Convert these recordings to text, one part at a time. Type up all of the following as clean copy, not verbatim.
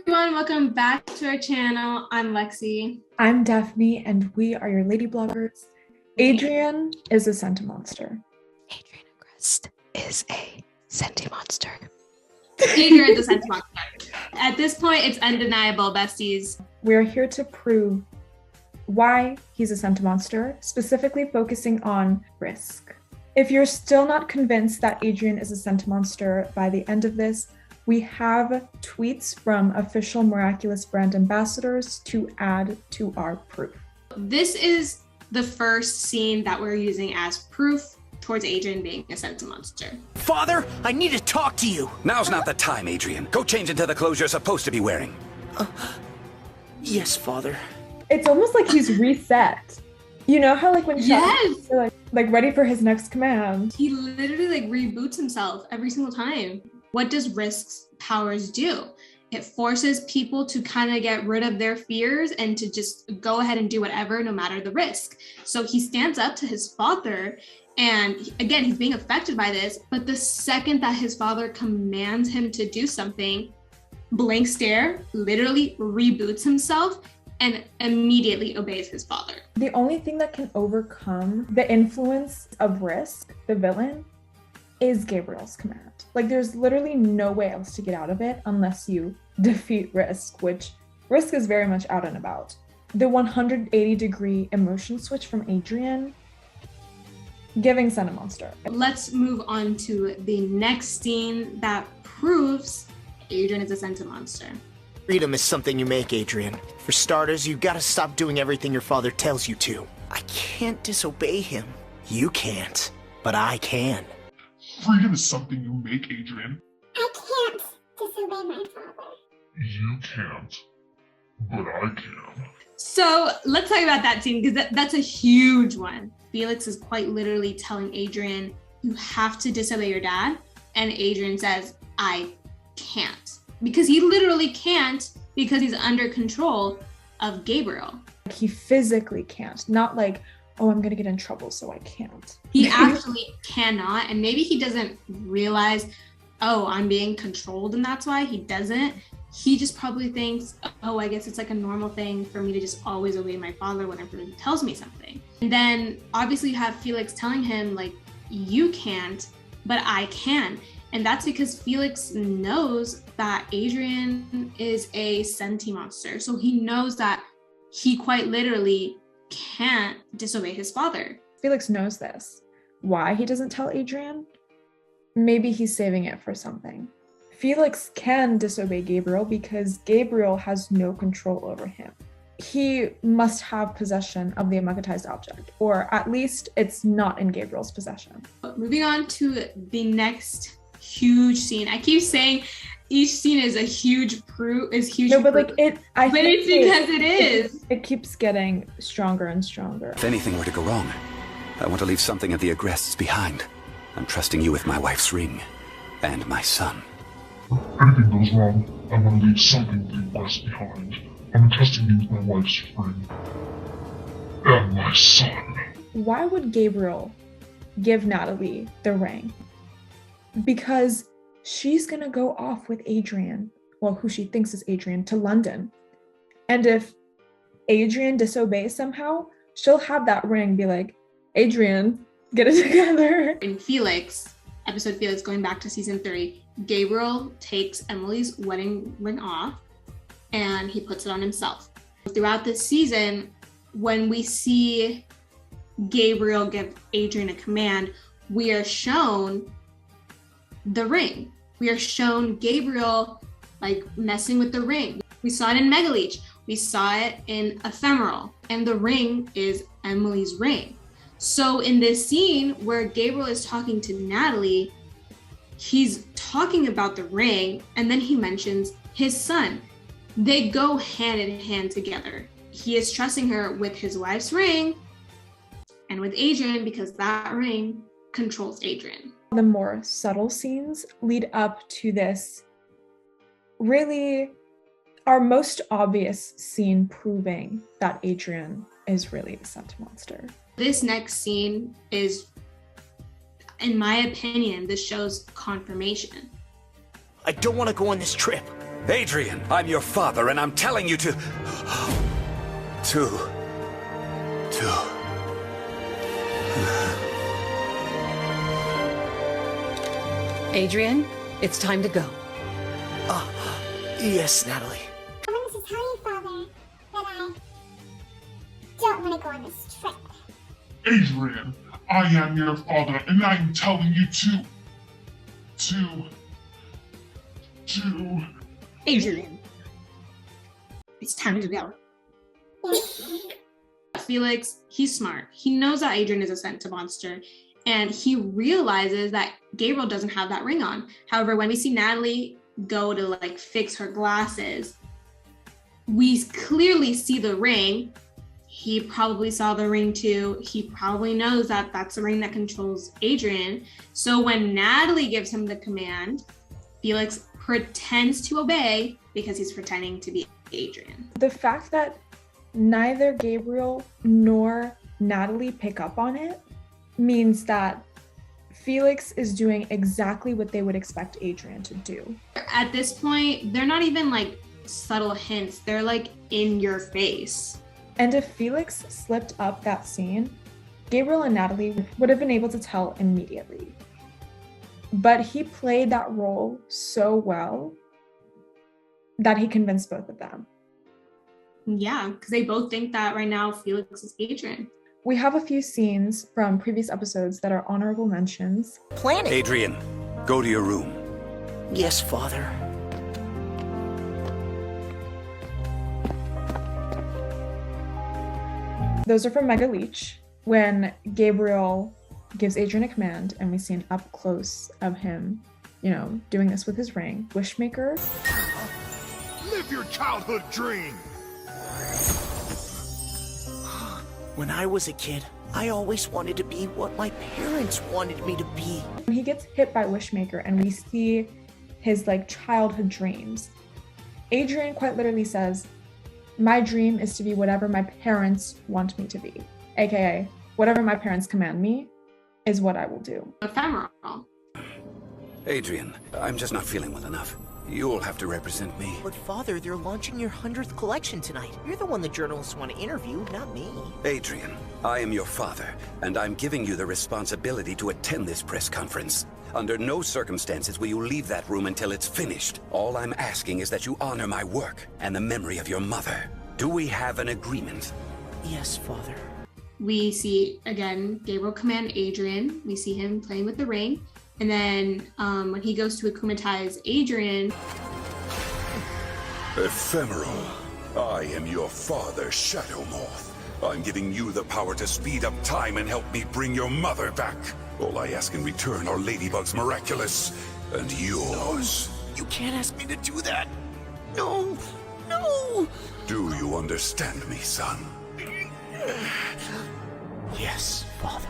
everyone, welcome back to our channel. I'm Lexy. I'm Defne, and we are your LadyBloggers. Adrien is a Sentimonster. Adrien Agrest is a Sentimonster. Adrien is a Sentimonster. At this point, it's undeniable, besties. We are here to prove why he's a Sentimonster, specifically focusing on risk. If you're still not convinced that Adrien is a Sentimonster by the end of this, we have tweets from official Miraculous brand ambassadors to add to our proof. This is the first scene that we're using as proof towards Adrien being a Sentimonster. Father, I need to talk to you. Now's not the time, Adrien. Go change into the clothes you're supposed to be wearing. Yes, Father. It's almost like he's reset. You know how like when Yes, like ready for his next command. he literally like reboots himself every single time. What does risk's powers do? It forces people to kind of get rid of their fears and to just go ahead and do whatever, no matter the risk. So he stands up to his father, and again, he's being affected by this, but the second that his father commands him to do something, blank stare, literally reboots himself and immediately obeys his father. The only thing that can overcome the influence of Risk, the villain, is Gabriel's command. Like there's literally no way else to get out of it unless you defeat Risk, which Risk is very much out and about. The 180-degree emotion switch from Adrien, giving Sentimonster. Let's move on to the next scene that proves Adrien is a Sentimonster. Freedom is something you make, Adrien. For starters, you gotta stop doing everything your father tells you to. I can't disobey him. You can't, but I can. Freedom is something you make, Adrien. I can't disobey my father. You can't, but I can. So let's talk about that scene, because that's a huge one. Felix is quite literally telling Adrien, you have to disobey your dad. And Adrien says, I can't. Because he literally can't, because he's under control of Gabriel. He physically can't, not like, oh, I'm gonna get in trouble, so I can't. He actually cannot, and maybe he doesn't realize, oh, I'm being controlled and that's why he doesn't. He just probably thinks, oh, I guess it's like a normal thing for me to just always obey my father whenever he tells me something. And then obviously you have Felix telling him like, you can't, but I can. And that's because Felix knows that Adrien is a Sentimonster. So he knows that he quite literally can't disobey his father. Felix knows this. Why he doesn't tell Adrien? Maybe he's saving it for something. Felix can disobey Gabriel because Gabriel has no control over him. He must have possession of the amakatized object, or at least it's not in Gabriel's possession. Moving on to the next huge scene. I keep saying each scene is a huge proof, is huge. No, but proof. like it, I but think it's because it is. It keeps getting stronger and stronger. If anything were to go wrong, I want to leave something at the Agrests behind. I'm trusting you with my wife's ring and my son. If anything goes wrong, I want to leave something with the West behind. I'm entrusting you with my wife's ring and my son. Why would Gabriel give Natalie the ring? Because she's gonna go off with Adrien, well, who she thinks is Adrien, to London. And if Adrien disobeys somehow, she'll have that ring be like, Adrien, get it together. In Felix, episode Felix, going back to season 3, Gabriel takes Emily's wedding ring off and he puts it on himself. Throughout this season, when we see Gabriel give Adrien a command, we are shown the ring. We are shown Gabriel like messing with the ring. We saw it in Megaleech. We saw it in Ephemeral, and the ring is Emily's ring. So in this scene where Gabriel is talking to Natalie, he's talking about the ring, and then he mentions his son. They go hand in hand together. He is trusting her with his wife's ring and with Adrien because that ring controls Adrien. The more subtle scenes lead up to this really our most obvious scene proving that Adrien is really a Sentimonster. This next scene is, in my opinion, this shows confirmation. I don't want to go on this trip. Adrien, I'm your father, and I'm telling you to... Adrien, it's time to go. Yes, Natalie. I wanted to tell you, Father, that I don't want to go on this trip. Adrien, I am your father, and I am telling you to... Adrien, it's time to go. Felix, he's smart. He knows that Adrien is a Sentimonster, and he realizes that Gabriel doesn't have that ring on. However, when we see Natalie go to like fix her glasses, we clearly see the ring. He probably saw the ring too. He probably knows that that's the ring that controls Adrien. So when Natalie gives him the command, Felix pretends to obey because he's pretending to be Adrien. The fact that neither Gabriel nor Natalie pick up on it means that Felix is doing exactly what they would expect Adrien to do. At this point, they're not even like subtle hints. They're like in your face. And if Felix slipped up that scene, Gabriel and Natalie would have been able to tell immediately. But he played that role so well that he convinced both of them. Yeah, because they both think that right now Felix is Adrien. We have a few scenes from previous episodes that are honorable mentions. Planet. Adrien, go to your room. Yes, Father. Those are from Mega Leech, when Gabriel gives Adrien a command and we see an up close of him, doing this with his ring. Wishmaker. Live your childhood dream! When I was a kid, I always wanted to be what my parents wanted me to be. When he gets hit by Wishmaker and we see his childhood dreams, Adrien quite literally says, "My dream is to be whatever my parents want me to be." AKA, whatever my parents command me is what I will do. Ephemeral. Adrien, I'm just not feeling well enough. You'll have to represent me. But Father, they're launching your 100th collection tonight. You're the one the journalists want to interview, not me. Adrien, I am your father, and I'm giving you the responsibility to attend this press conference. Under no circumstances will you leave that room until it's finished. All I'm asking is that you honor my work and the memory of your mother. Do we have an agreement? Yes, Father. We see, again, Gabriel command Adrien. We see him playing with the ring. And then when he goes to akumatize Adrien... Ephemeral. I am your father, Shadow Moth. I'm giving you the power to speed up time and help me bring your mother back. All I ask in return are Ladybug's miraculous and yours. No, you can't ask me to do that. No, no. Do you understand me, son? Yes, Father.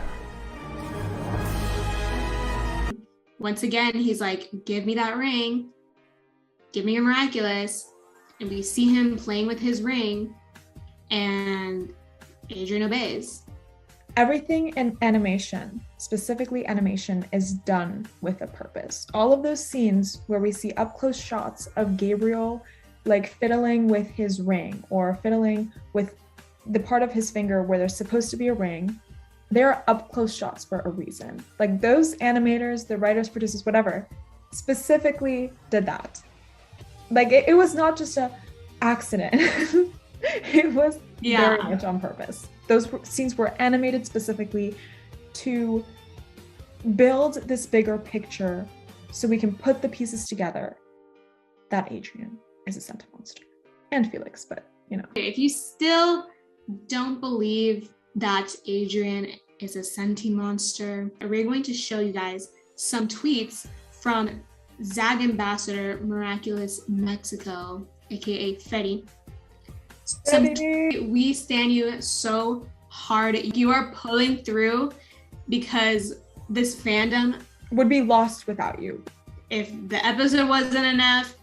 Once again, he's like, "Give me that ring. Give me your miraculous." And we see him playing with his ring, and Adrien obeys. Everything in animation, specifically animation, is done with a purpose. All of those scenes where we see up close shots of Gabriel fiddling with his ring or fiddling with the part of his finger where there's supposed to be a ring, they're up close shots for a reason. Those animators, the writers, producers, whatever, specifically did that. It was not just an accident. It was very much on purpose. Those scenes were animated specifically to build this bigger picture so we can put the pieces together that Adrien is a Sentimonster. And Felix, but If you still don't believe that Adrien is a Sentimonster, we're going to show you guys some tweets from ZAG Ambassador Miraculous Mexico, aka Fetty. We stand you so hard. You are pulling through because this fandom would be lost without you. If the episode wasn't enough,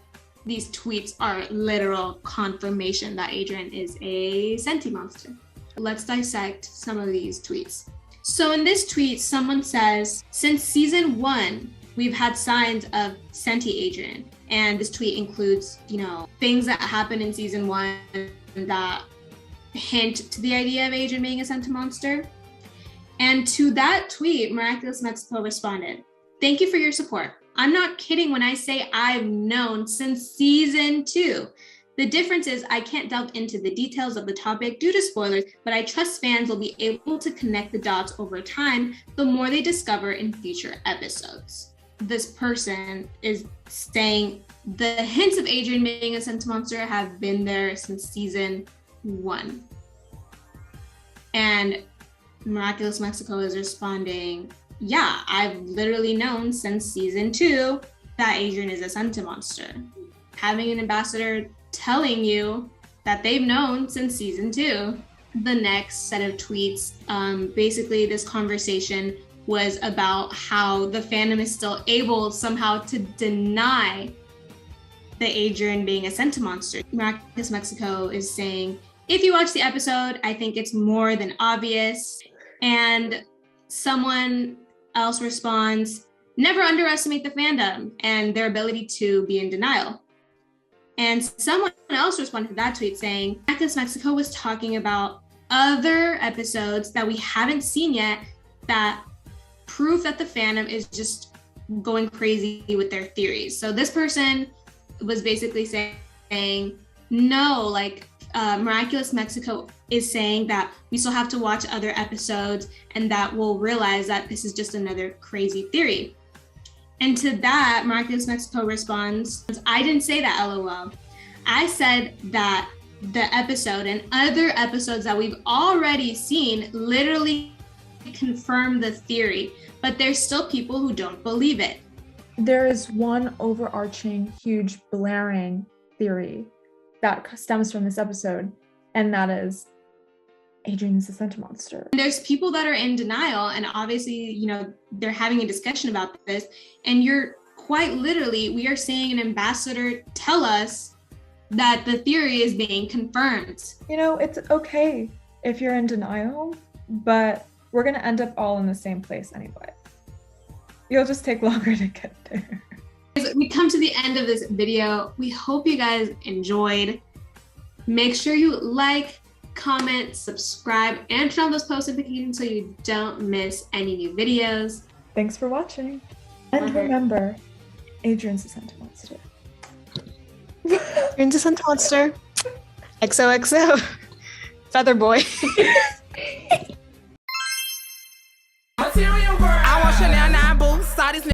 these tweets are literal confirmation that Adrien is a Sentimonster. Let's dissect some of these tweets. So in this tweet, someone says, "Since season 1, we've had signs of Senti Adrien, And this tweet includes, things that happen in season 1 that hint to the idea of Adrien being a Sentimonster. And to that tweet, Miraculous Mexico responded, "Thank you for your support. I'm not kidding when I say I've known since season 2. The difference is I can't delve into the details of the topic due to spoilers, but I trust fans will be able to connect the dots over time the more they discover in future episodes." This person is saying the hints of Adrien being a Sentimonster have been there since season 1. And Miraculous Mexico is responding, "Yeah, I've literally known since season 2 that Adrien is a Sentimonster." Having an ambassador telling you that they've known since season 2. The next set of tweets, basically this conversation was about how the fandom is still able somehow to deny the Adrien being a Sentimonster. Miraculous Mexico is saying, "If you watch the episode, I think it's more than obvious." And someone else responds, "Never underestimate the fandom and their ability to be in denial." And someone else responded to that tweet saying, "Miraculous Mexico was talking about other episodes that we haven't seen yet that prove that the fandom is just going crazy with their theories." So this person was basically saying, no, Miraculous Mexico is saying that we still have to watch other episodes and that we'll realize that this is just another crazy theory. And to that, Miraculous Mexico responds, "I didn't say that, LOL. I said that the episode and other episodes that we've already seen literally confirm the theory, but there's still people who don't believe it." There is one overarching, huge, blaring theory that stems from this episode, and that is Adrien's a Sentimonster. There's people that are in denial, and obviously, they're having a discussion about this, and you're quite literally, we are seeing an ambassador tell us that the theory is being confirmed. It's okay if you're in denial, but we're going to end up all in the same place anyway. You'll just take longer to get there. We come to the end of this video. We hope you guys enjoyed. Make sure you like, comment, subscribe, and turn on those post notifications so you don't miss any new videos. Thanks for watching. And remember, Adrien's a Sentimonster. Adrien's a Sentimonster. XOXO. Feather boy.